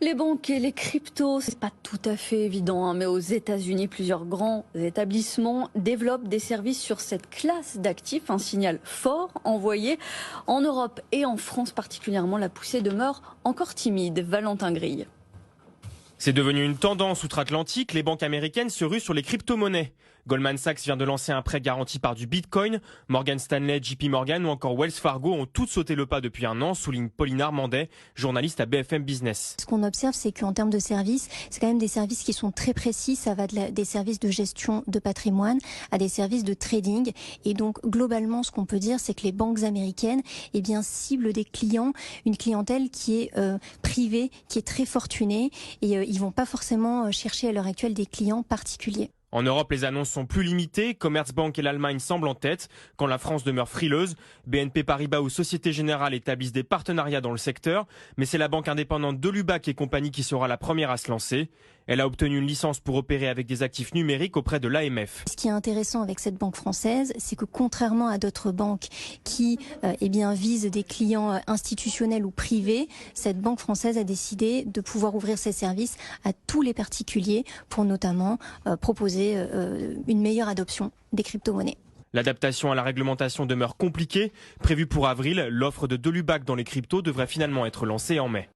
Les banques et les cryptos, c'est pas tout à fait évident, hein, mais aux États-Unis, plusieurs grands établissements développent des services sur cette classe d'actifs. Un signal fort envoyé. En Europe et en France particulièrement, la poussée demeure encore timide. Valentin Grille. C'est devenu une tendance outre-Atlantique. Les banques américaines se ruent sur les crypto-monnaies. Goldman Sachs vient de lancer un prêt garanti par du Bitcoin. Morgan Stanley, JP Morgan ou encore Wells Fargo ont toutes sauté le pas depuis un an, souligne Pauline Armandet, journaliste à BFM Business. Ce qu'on observe, c'est qu'en termes de services, c'est quand même des services qui sont très précis. Ça va des services de gestion de patrimoine à des services de trading. Et donc, globalement, ce qu'on peut dire, c'est que les banques américaines, ciblent des clients, une clientèle qui est privée, qui est très fortunée. Et ils vont pas forcément chercher à l'heure actuelle des clients particuliers. En Europe, les annonces sont plus limitées. Commerzbank et l'Allemagne semblent en tête, quand la France demeure frileuse. BNP Paribas ou Société Générale établissent des partenariats dans le secteur, mais c'est la banque indépendante de Lubac et compagnie qui sera la première à se lancer. Elle a obtenu une licence pour opérer avec des actifs numériques auprès de l'AMF. Ce qui est intéressant avec cette banque française, c'est que contrairement à d'autres banques qui visent des clients institutionnels ou privés, cette banque française a décidé de pouvoir ouvrir ses services à tous les particuliers pour notamment proposer une meilleure adoption des crypto-monnaies. L'adaptation à la réglementation demeure compliquée. Prévue pour avril, l'offre de Lubac dans les cryptos devrait finalement être lancée en mai.